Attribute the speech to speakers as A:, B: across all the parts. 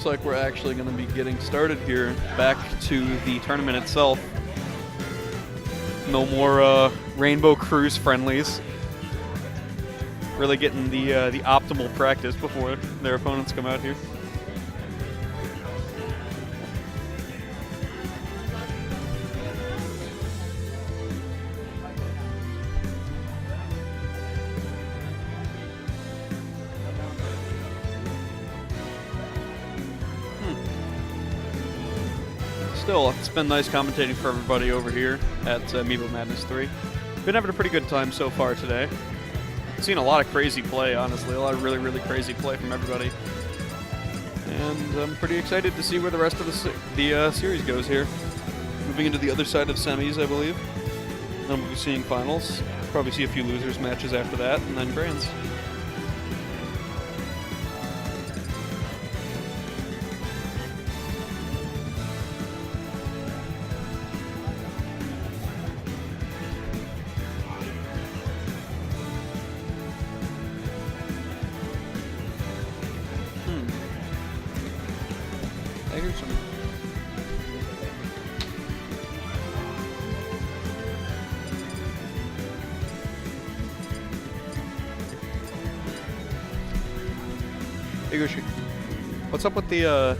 A: looks like we're actually going to be getting started here. Back to the tournament itself. No more Rainbow Cruise friendlies. Really getting the optimal practice before their opponents come out here. Still, it's been nice commentating for everybody over here at Amiibo Madness 3. Been having a pretty good time so far today. Seen a lot of crazy play, honestly. A lot of really, really crazy play from everybody. And I'm pretty excited to see where the rest of the series goes here. Moving into the other side of semis, I believe. Then we'll be seeing finals. Probably see a few losers matches after that, and then grands. Hey Gooshi, what's up with the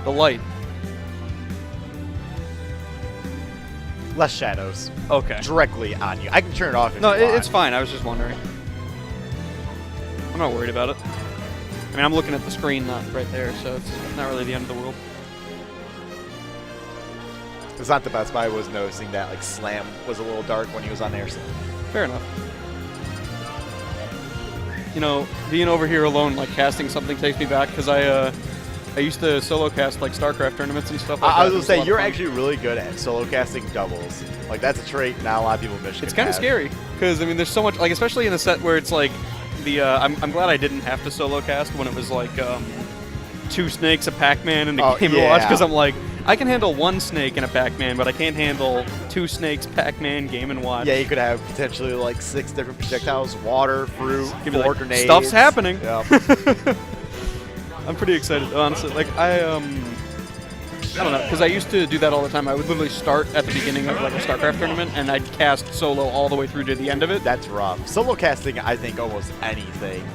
A: light?
B: Less shadows.
A: Okay.
B: Directly on you. I can turn it off if
A: no,
B: you want.
A: it's fine. I was just wondering. I'm not worried about it. I mean, I'm looking at the screen, not right there, so it's not really the end of the world.
B: It's not the best, but I was noticing that like Slam was a little dark when he was on there. So.
A: Fair enough. You know, being over here alone, like casting something, takes me back because I used to solo cast like StarCraft tournaments and stuff like that.
B: I was gonna say you're actually really good at solo casting doubles. Like that's a trait not a lot of people in Michigan
A: It's kind of scary because I mean, there's so much, like especially in a set where it's like the I'm glad I didn't have to solo cast when it was like 2 snakes, a Pac-Man, and a Game & Watch, because I'm like, I can handle 1 snake and a Pac-Man, but I can't handle 2 snakes, Pac-Man, Game & Watch.
B: Yeah, you could have potentially like 6 different projectiles: water, fruit, 4
A: like,
B: grenades.
A: Stuff's happening.
B: Yeah.
A: I'm pretty excited, honestly. Like I don't know, because I used to do that all the time. I would literally start at the beginning of like a StarCraft tournament, and I'd cast solo all the way through to the end of it.
B: That's rough. Solo casting, I think almost anything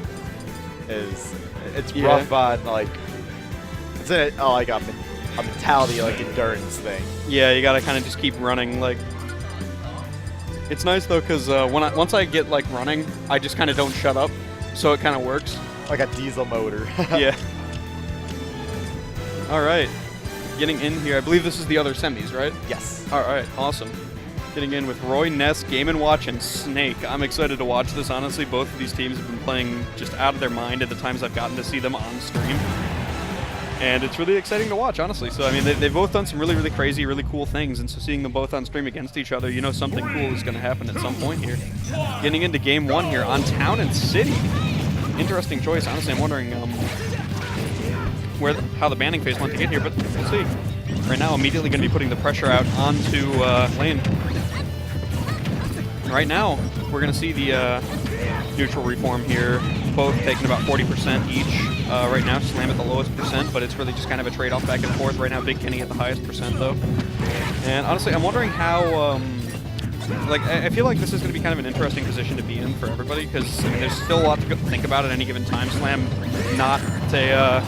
B: it's rough on like it's like a mentality, like endurance thing.
A: Yeah, you gotta kind of just keep running. Like it's nice though, because once I get like running, I just kind of don't shut up, so it kind of works.
B: Like a diesel motor.
A: Yeah. All right. Getting in here, I believe this is the other semis, right?
B: Yes.
A: All right, awesome. Getting in with Roy, Ness, Game & Watch, and Snake. I'm excited to watch this, honestly. Both of these teams have been playing just out of their mind at the times I've gotten to see them on stream. And it's really exciting to watch, honestly. So, I mean, they've both done some really, really crazy, really cool things. And so seeing them both on stream against each other, you know something cool is going to happen at some point here. Getting into Game 1 here on Town and City. Interesting choice, honestly. I'm wondering how the banning phase went to get here, but we'll see. Right now, immediately going to be putting the pressure out onto Lain. And right now, we're going to see the neutral reform here, both taking about 40% each. Right now, Slam at the lowest percent, but it's really just kind of a trade-off back and forth. Right now, Big Kenny at the highest percent, though. And honestly, I'm wondering how... like, I feel like this is going to be kind of an interesting position to be in for everybody, because I mean, there's still a lot to think about at any given time. Slam not a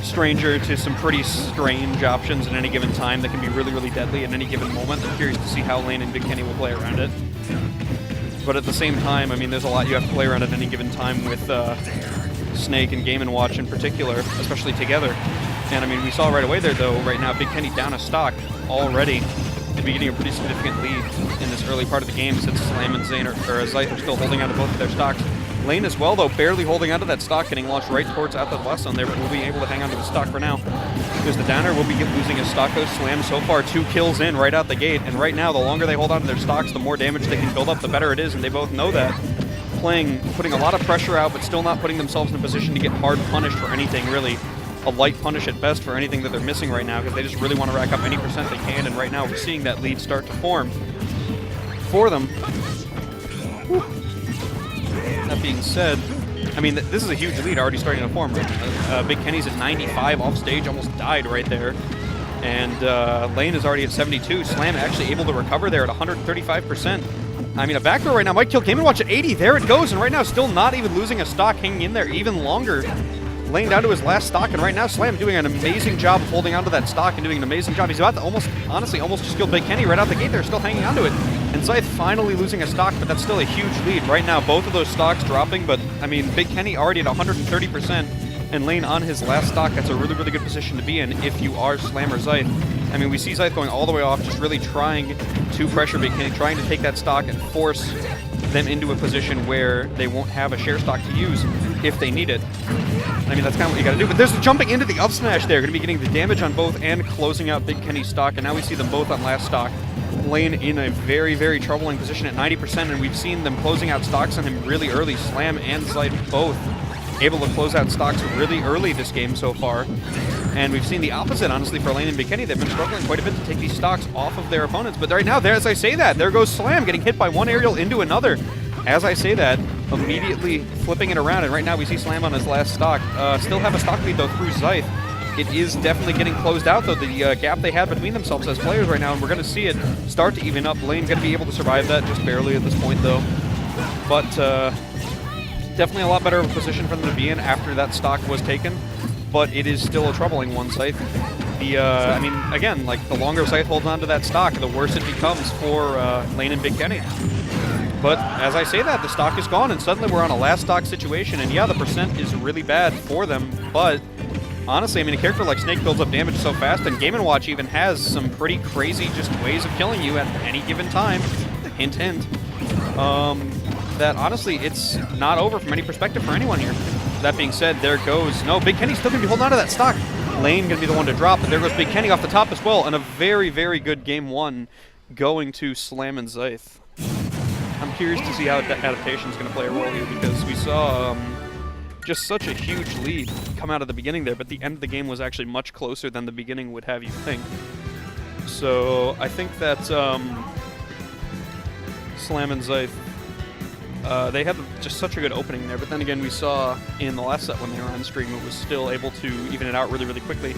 A: stranger to some pretty strange options at any given time that can be really, really deadly at any given moment. I'm curious to see how Lain and Big Kenny will play around it. But at the same time, I mean, there's a lot you have to play around at any given time with Snake and Game & Watch in particular, especially together. And I mean, we saw right away there, though, right now, Big Kenny down a stock already. They'd be getting a pretty significant lead in this early part of the game since Slam and Zyth are still holding on to both of their stocks. Lain as well, though, barely holding onto that stock, getting launched right towards out the left zone there, but we'll be able to hang on to the stock for now. There's the downer, will be losing his stock, though. Slam so far 2 kills in right out the gate, and right now, the longer they hold on to their stocks, the more damage they can build up, the better it is, and they both know that. Putting a lot of pressure out, but still not putting themselves in a position to get hard punished for anything, really. A light punish at best for anything that they're missing right now, because they just really want to rack up any percent they can, and right now we're seeing that lead start to form for them. Whew. That being said, I mean, this is a huge lead already starting to form. Big Kenny's at 95 off stage, almost died right there. And Lain is already at 72. Slam actually able to recover there at 135%. I mean, a back throw right now might kill Game & Watch at 80. There it goes, and right now still not even losing a stock, hanging in there even longer. Lain down to his last stock, and right now Slam doing an amazing job of holding onto that stock and doing an amazing job. He's about to honestly almost just kill Big Kenny right out the gate there, still hanging onto it. And Zyth finally losing a stock, but that's still a huge lead. Right now, both of those stocks dropping, but I mean, Big Kenny already at 130%, and Lain on his last stock. That's a really, really good position to be in if you are Slam or Zyth. I mean, we see Zyth going all the way off, just really trying to pressure Big Kenny, trying to take that stock and force them into a position where they won't have a share stock to use if they need it. I mean, that's kind of what you got to do. But there's the jumping into the up smash there. Going to be getting the damage on both and closing out Big Kenny's stock. And now we see them both on last stock. Lain in a very, very troubling position at 90%. And we've seen them closing out stocks on him really early. Slam and Zyth both able to close out stocks really early this game so far. And we've seen the opposite, honestly, for Lain and Big Kenny. They've been struggling quite a bit to take these stocks off of their opponents. But right now, there, as I say that, there goes Slam getting hit by one aerial into another. As I say that, immediately flipping it around. And right now, we see Slam on his last stock. Still have a stock lead, though, through Zyth. It is definitely getting closed out, though, the gap they had between themselves as players right now. And we're going to see it start to even up. Lain going to be able to survive that just barely at this point, though. But definitely a lot better of a position for them to be in after that stock was taken. But it is still a troubling one, Zyth. I mean, again, like, the longer Zyth holds on to that stock, the worse it becomes for Lain and Big Kenny. But as I say that, the stock is gone, and suddenly we're on a last stock situation, and yeah, the percent is really bad for them, but honestly, I mean, a character like Snake builds up damage so fast, and Game & Watch even has some pretty crazy just ways of killing you at any given time. Hint, hint. That honestly, it's not over from any perspective for anyone here. That being said, there goes... No, Big Kenny's still going to be holding on to that stock. Lain going to be the one to drop, but there goes Big Kenny off the top as well, and a very, very good game one going to Slam and Zyth. I'm curious to see how adaptation is going to play a role here, because we saw just such a huge lead come out of the beginning there, but the end of the game was actually much closer than the beginning would have you think. So I think that Slam and Zyth, they had just such a good opening there, but then again, we saw in the last set when they were on stream, it was still able to even it out really, really quickly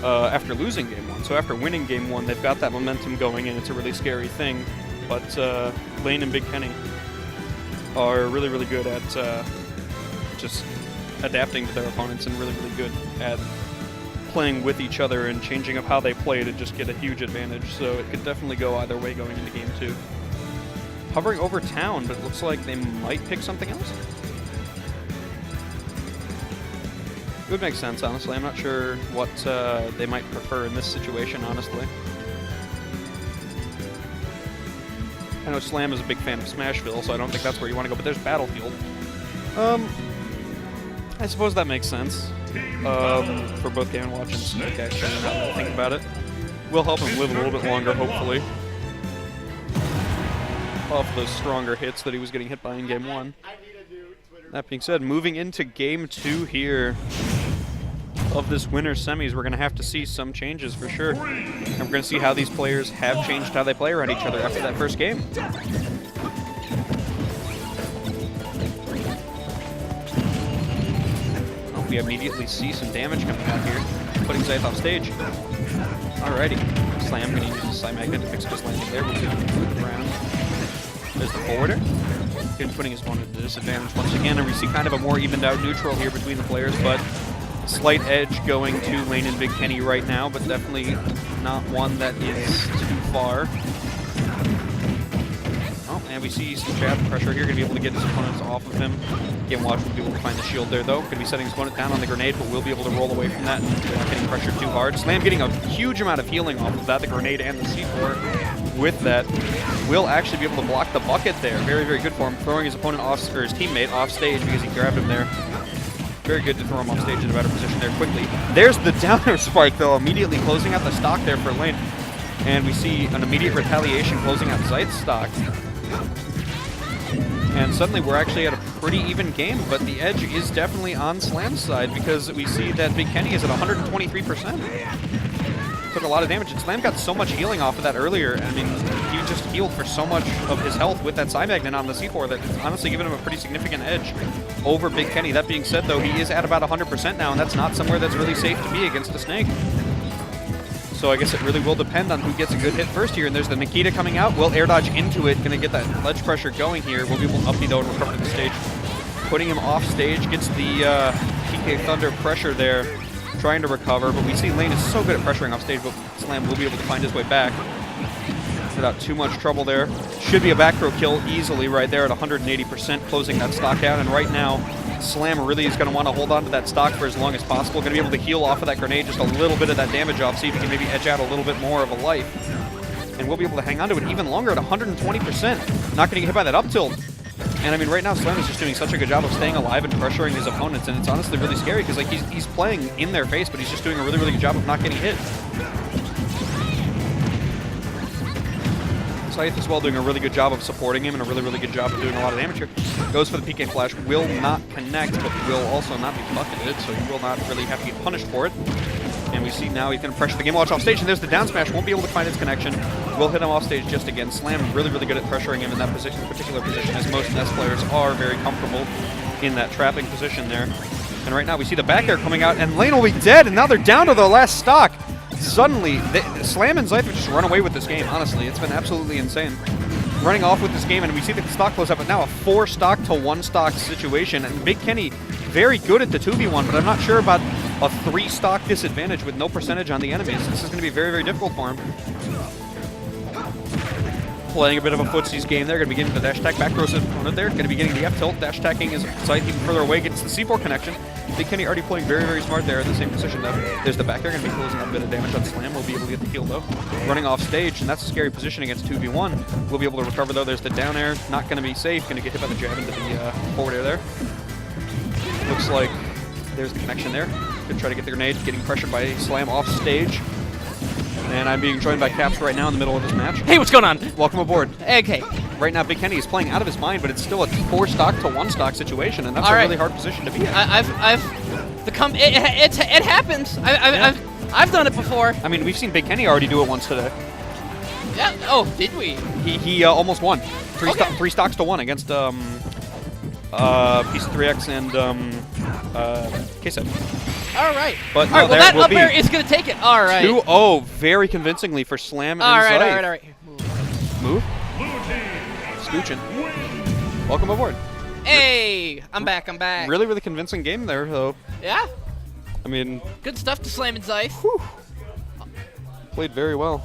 A: after losing game one. So after winning game one, they've got that momentum going, and it's a really scary thing. But Lain and Big Kenny are really, really good at just adapting to their opponents, and really, really good at playing with each other and changing up how they play to just get a huge advantage. So it could definitely go either way going into game two. Hovering over town, but it looks like they might pick something else. It would make sense, honestly. I'm not sure what they might prefer in this situation, honestly. I know Slam is a big fan of Smashville, so I don't think that's where you want to go, but there's Battlefield. I suppose that makes sense for both Game & Watch and Snake, actually, now that I think about it. Will help him live a little bit longer, hopefully. Off those stronger hits that he was getting hit by in game one. That being said, moving into game two here of this winner's semis, we're going to have to see some changes for sure. And we're going to see how these players have changed how they play around each other after that first game. Oh, we immediately see some damage coming out here, putting Zyth off stage. Alrighty. Slam going to use the Psy Magnet to fix his landing there. We'll see him move it around. There's the forwarder. Putting his opponent at a disadvantage once again, and we see kind of a more evened out neutral here between the players, but slight edge going to Lain and Big Kenny right now, but definitely not one that is too far. Oh, and we see some jab pressure here, going to be able to get his opponents off of him. Game Watch will be able to find the shield there, though. Going to be setting his opponent down on the grenade, but will be able to roll away from that and not getting pressured too hard. Slam getting a huge amount of healing off of that, the grenade and the C4 with that. Will actually be able to block the bucket there. Very, very good for him, throwing his opponent off, or his teammate off stage because he grabbed him there. Very good to throw him off stage in a better position there quickly. There's the downer spike, though, immediately closing out the stock there for Lain. And we see an immediate retaliation closing out Zyth's stock. And suddenly we're actually at a pretty even game, but the edge is definitely on Slam's side because we see that Big Kenny is at 123%. took a lot of damage. And Slam got so much healing off of that earlier. I mean, he just healed for so much of his health with that Psy Magnet on the C4 that it's honestly given him a pretty significant edge over Big Kenny. That being said, though, he is at about 100% now, and that's not somewhere that's really safe to be against a Snake. So I guess it really will depend on who gets a good hit first here. And there's the Nikita coming out. Will air dodge into it. Going to get that ledge pressure going here. Will be able to up though and recover the stage. Putting him off stage. Gets the PK Thunder pressure there. Trying to recover. But we see Lain is so good at pressuring off stage. But Slam will be able to find his way back without too much trouble there. Should be a back throw kill easily right there at 180%. Closing that stock down. And right now, Slam really is going to want to hold on to that stock for as long as possible. Going to be able to heal off of that grenade, just a little bit of that damage off, see if he can maybe edge out a little bit more of a life. And we'll be able to hang on to it even longer at 120%. Not going to get hit by that up tilt. And I mean, right now, Slam is just doing such a good job of staying alive and pressuring his opponents, and it's honestly really scary because like he's playing in their face, but he's just doing a really, really good job of not getting hit. Zyth as well doing a really good job of supporting him and a really, really good job of doing a lot of damage here. Goes for the PK Flash, will not connect, but will also not be bucketed, so he will not really have to get punished for it. And we see now he's going to pressure the game watch off stage, and there's the down smash. Won't be able to find his connection. Will hit him off stage just again. Slam really, really good at pressuring him in that particular position, as most Ness players are very comfortable in that trapping position there. And right now we see the back air coming out, and Lain will be dead, and now they're down to the last stock. Suddenly, Slam and Zyth have just run away with this game, honestly. It's been absolutely insane. Running off with this game, and we see the stock close up, but now a 4 stock to 1 stock situation. And Big Kenny, very good at the 2v1, but I'm not sure about a 3 stock disadvantage with no percentage on the enemies. This is going to be very, very difficult for him. Playing a bit of a footsies game there. Going to be getting the dash attack back throws his opponent there. Going to be getting the F tilt. Dash attacking his Zyth even further away. Gets the C4 connection. Big Kenny already playing very, very smart there in the same position though. There's the back there. Going to be closing up a bit of damage on Slam. We'll be able to get the kill though. Running off stage, and that's a scary position against 2v1. We'll be able to recover though. There's the down air. Not going to be safe. Going to get hit by the jab into the forward air there. Looks like there's the connection there. Could try to get the grenade. Getting pressured by Slam off stage. And I'm being joined by Caps right now in the middle of this match.
C: Hey, what's going on?
A: Welcome aboard.
C: Okay.
A: Right now, Big Kenny is playing out of his mind, but it's still a 4 stock to 1 stock situation, and that's a really hard position to be in.
C: It happens. I've done it before.
A: I mean, we've seen Big Kenny already do it once today.
C: Yeah. Oh, did we?
A: He almost won. 3 stocks to 1 against PC3X and K7.
C: All right.
A: But no,
C: all right, well, that up air is going to take it. All right.
A: 2-0 very convincingly for Slam and Zyth.
C: All right.
A: Move. Scooching. Welcome aboard.
C: Hey, I'm back.
A: Really, really convincing game there, though.
C: Yeah.
A: I mean,
C: good stuff to Slam and Zyth.
A: Played very well.